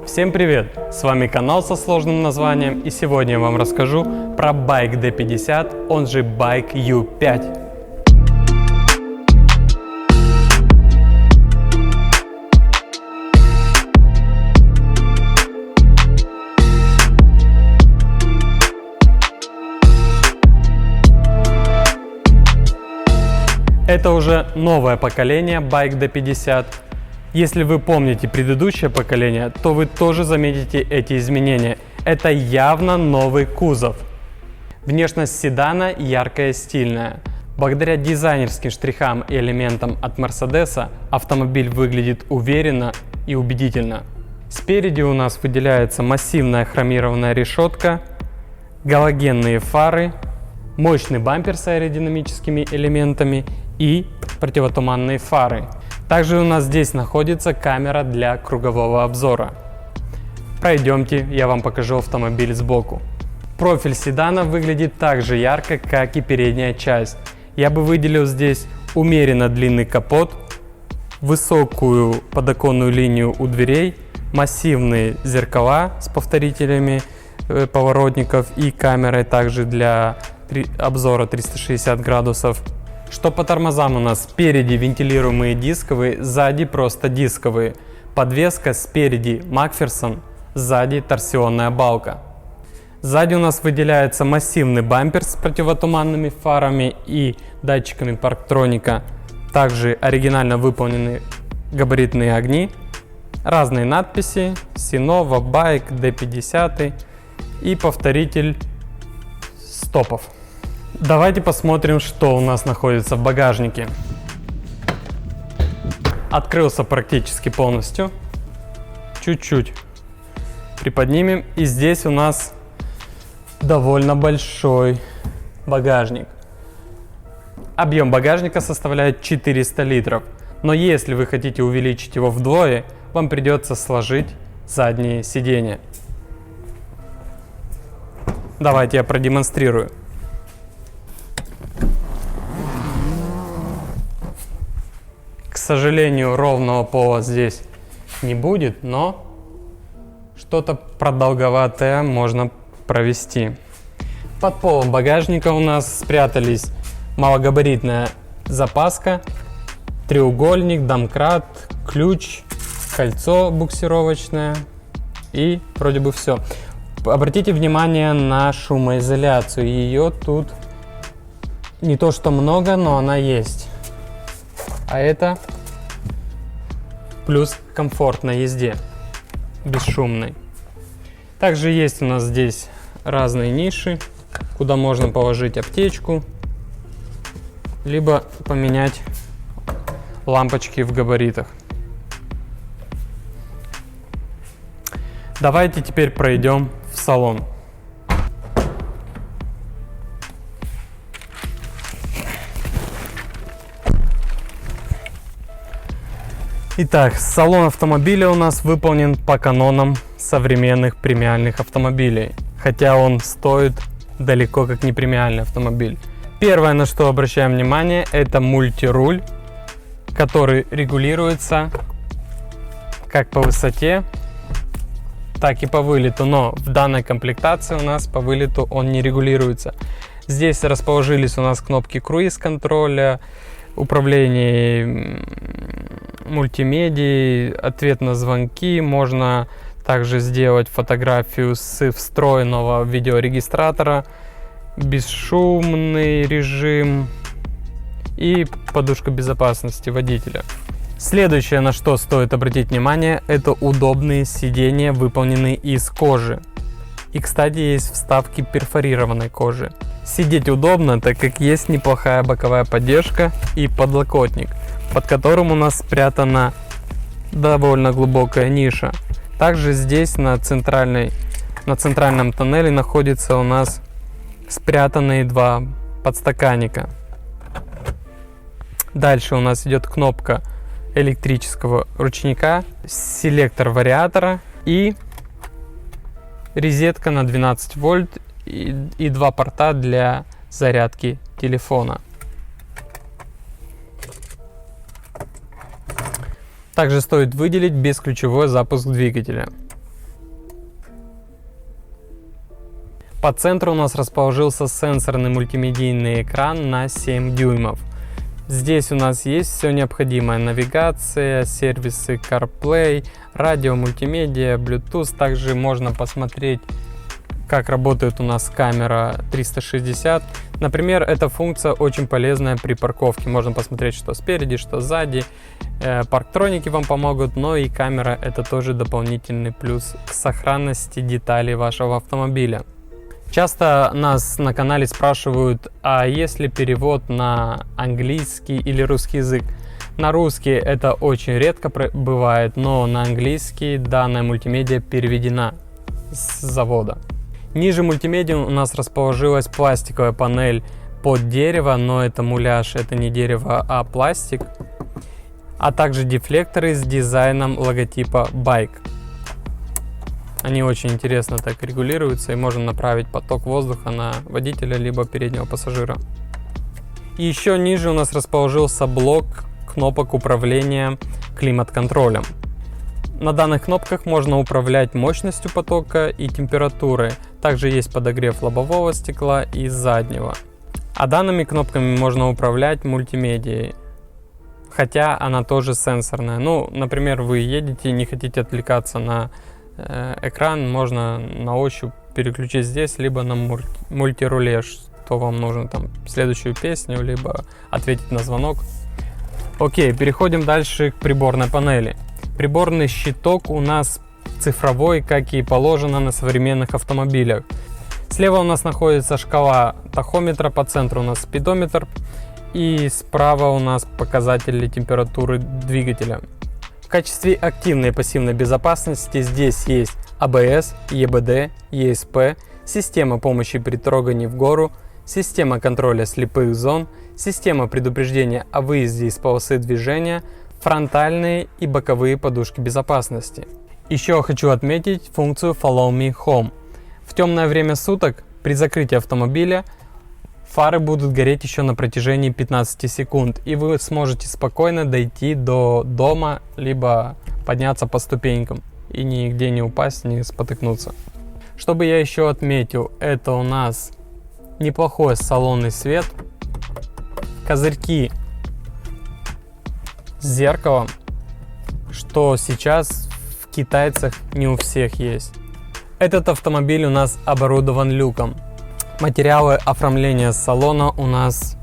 Всем привет! С вами канал со сложным названием, и сегодня я вам расскажу про Bike D50, он же Bike U5. Это уже новое поколение Bike D50. Если вы помните предыдущее поколение, то вы тоже заметите эти изменения. Это явно новый кузов. Внешность седана яркая и стильная. Благодаря дизайнерским штрихам и элементам от Mercedes автомобиль выглядит уверенно и убедительно. Спереди у нас выделяется массивная хромированная решетка, галогенные фары, мощный бампер с аэродинамическими элементами и противотуманные фары. Также у нас здесь находится камера для кругового обзора. Пройдемте, я вам покажу автомобиль сбоку. Профиль седана выглядит так же ярко, как и передняя часть. Я бы выделил здесь умеренно длинный капот, высокую подоконную линию у дверей, массивные зеркала с повторителями поворотников и камерой также для обзора 360 градусов. Что по тормозам у нас? Спереди вентилируемые дисковые, сзади просто дисковые. Подвеска спереди Макферсон, сзади торсионная балка. Сзади у нас выделяется массивный бампер с противотуманными фарами и датчиками парктроника. Также оригинально выполнены габаритные огни. Разные надписи: Sinova, Bike, D50 и повторитель стопов. Давайте посмотрим, что у нас находится в багажнике. Открылся практически полностью. Чуть-чуть приподнимем, и здесь у нас довольно большой багажник. Объем багажника составляет 400 литров, но если вы хотите увеличить его вдвое, вам придется сложить задние сиденья. Давайте я продемонстрирую. К сожалению, ровного пола здесь не будет, но что-то продолговатое можно провести. Под полом багажника у нас спрятались малогабаритная запаска, треугольник, домкрат, ключ, кольцо буксировочное и вроде бы все. Обратите внимание на шумоизоляцию. Ее тут не то что много, но она есть. А это плюс комфорт на езде, бесшумный. Также есть у нас здесь разные ниши, куда можно положить аптечку, либо поменять лампочки в габаритах. Давайте теперь пройдем в салон. Итак, салон автомобиля у нас выполнен по канонам современных премиальных автомобилей, хотя он стоит далеко как не премиальный автомобиль. Первое, на что обращаем внимание, это мультируль, который регулируется как по высоте, так и по вылету, но в данной комплектации у нас по вылету он не регулируется. Здесь расположились у нас кнопки круиз-контроля, управление мультимедией, ответ на звонки. Можно также сделать фотографию с встроенного видеорегистратора, бесшумный режим и подушка безопасности водителя. Следующее, на что стоит обратить внимание, это удобные сиденья, выполненные из кожи. И, кстати, есть вставки перфорированной кожи. Сидеть удобно, так как есть неплохая боковая поддержка и подлокотник, под которым у нас спрятана довольно глубокая ниша. Также здесь на центральном тоннеле находится у нас спрятанные два подстаканника. Дальше у нас идет кнопка электрического ручника, селектор вариатора и розетка на 12 вольт и два порта для зарядки телефона. Также стоит выделить бесключевой запуск двигателя. По центру у нас расположился сенсорный мультимедийный экран на 7 дюймов. Здесь у нас есть все необходимое: навигация, сервисы CarPlay, радио, мультимедиа, Bluetooth. Также можно посмотреть, как работает у нас камера 360. Например, эта функция очень полезная при парковке. Можно посмотреть, что спереди, что сзади. Парктроники вам помогут, но и камера — это тоже дополнительный плюс к сохранности деталей вашего автомобиля. Часто нас на канале спрашивают, а есть ли перевод на английский или русский язык? На русский это очень редко бывает, но на английский данная мультимедиа переведена с завода. Ниже мультимедиа у нас расположилась пластиковая панель под дерево, но это муляж, это не дерево, а пластик. А также дефлекторы с дизайном логотипа Bike. Они очень интересно так регулируются, и можно направить поток воздуха на водителя либо переднего пассажира. И еще ниже у нас расположился блок кнопок управления климат-контролем. На данных кнопках можно управлять мощностью потока и температурой. Также есть подогрев лобового стекла и заднего. А данными кнопками можно управлять мультимедией, хотя она тоже сенсорная. Ну, например, вы едете и не хотите отвлекаться на экран, можно на ощупь переключить здесь, либо на мультируле, что вам нужно, там, следующую песню, либо ответить на звонок. Окей, переходим дальше к приборной панели. Приборный щиток у нас цифровой, как и положено на современных автомобилях. Слева у нас находится шкала тахометра, по центру у нас спидометр, и справа у нас показатели температуры двигателя. В качестве активной и пассивной безопасности здесь есть ABS, EBD, ESP, система помощи при трогании в гору, система контроля слепых зон, система предупреждения о выезде из полосы движения, фронтальные и боковые подушки безопасности. Еще хочу отметить функцию Follow Me Home. В темное время суток при закрытии автомобиля фары будут гореть еще на протяжении 15 секунд, и вы сможете спокойно дойти до дома, либо подняться по ступенькам и нигде не упасть, не спотыкнуться. Что бы я еще отметил, это у нас неплохой салонный свет, козырьки с зеркалом, что сейчас в китайцах не у всех есть. Этот автомобиль у нас оборудован люком. Материалы оформления салона у нас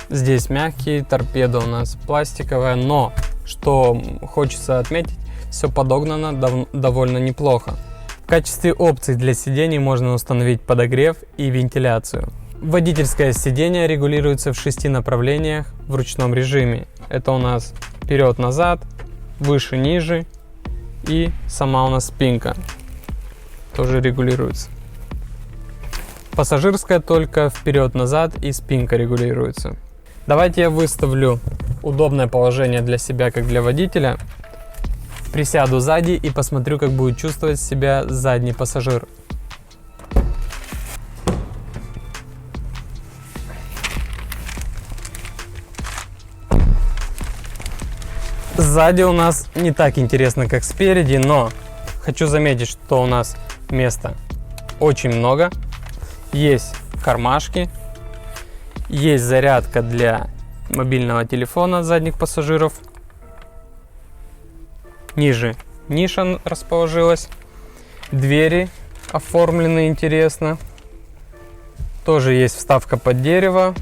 здесь мягкие, торпеда у нас пластиковая, но, что хочется отметить, все подогнано довольно неплохо. В качестве опций для сидений можно установить подогрев и вентиляцию. Водительское сиденье регулируется в 6 направлениях в ручном режиме. Это у нас вперед-назад, выше-ниже, и сама у нас спинка тоже регулируется. Пассажирская только вперед-назад, и спинка регулируется. Давайте я выставлю удобное положение для себя, как для водителя. Присяду сзади и посмотрю, как будет чувствовать себя задний пассажир. Сзади у нас не так интересно, как спереди, но хочу заметить, что у нас места очень много. Есть кармашки, есть зарядка для мобильного телефона задних пассажиров. Ниже ниша расположилась. Двери оформлены интересно. Тоже есть вставка под дерево,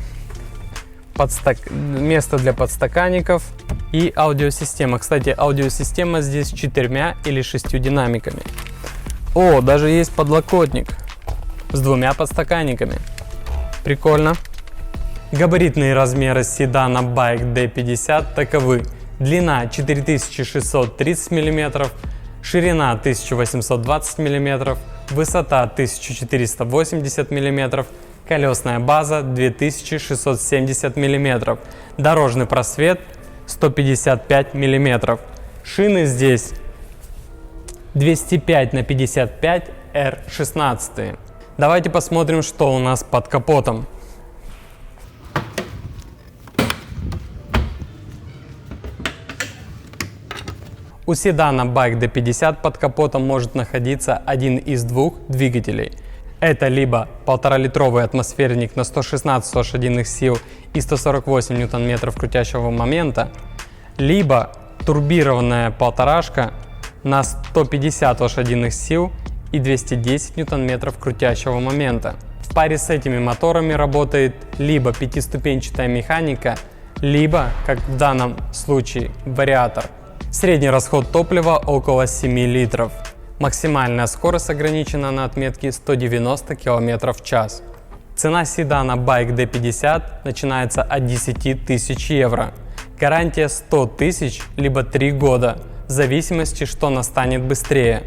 место для подстаканников и аудиосистема. Кстати, аудиосистема здесь с 4 или 6 динамиками. О, даже есть подлокотник с 2 подстаканниками. Прикольно. Габаритные размеры седана Bike D50 таковы: длина 4630 мм, ширина 1820 мм, высота 1480 мм, колесная база 2670 мм, дорожный просвет 155 мм. Шины здесь 205 на 55 R16. Давайте посмотрим, что у нас под капотом. У седана Bike D50 под капотом может находиться один из 2 двигателей. Это либо 1,5-литровый атмосферник на 116 лошадиных сил и 148 ньютон-метров крутящего момента, либо турбированная полторашка на 150 лошадиных сил и 210 ньютон-метров крутящего момента. В паре с этими моторами работает либо пятиступенчатая механика, либо, как в данном случае, вариатор. Средний расход топлива около 7 литров. Максимальная скорость ограничена на отметке 190 км в час. Цена седана Bike D50 начинается от 10 тысяч евро. Гарантия 100 тысяч либо 3 года, в зависимости, что настанет быстрее.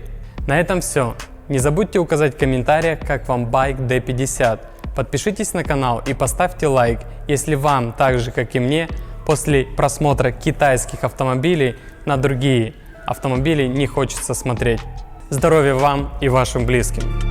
На этом все. Не забудьте указать в комментариях, как вам Bike D50. Подпишитесь на канал и поставьте лайк, если вам, так же как и мне, после просмотра китайских автомобилей на другие автомобили не хочется смотреть. Здоровья вам и вашим близким!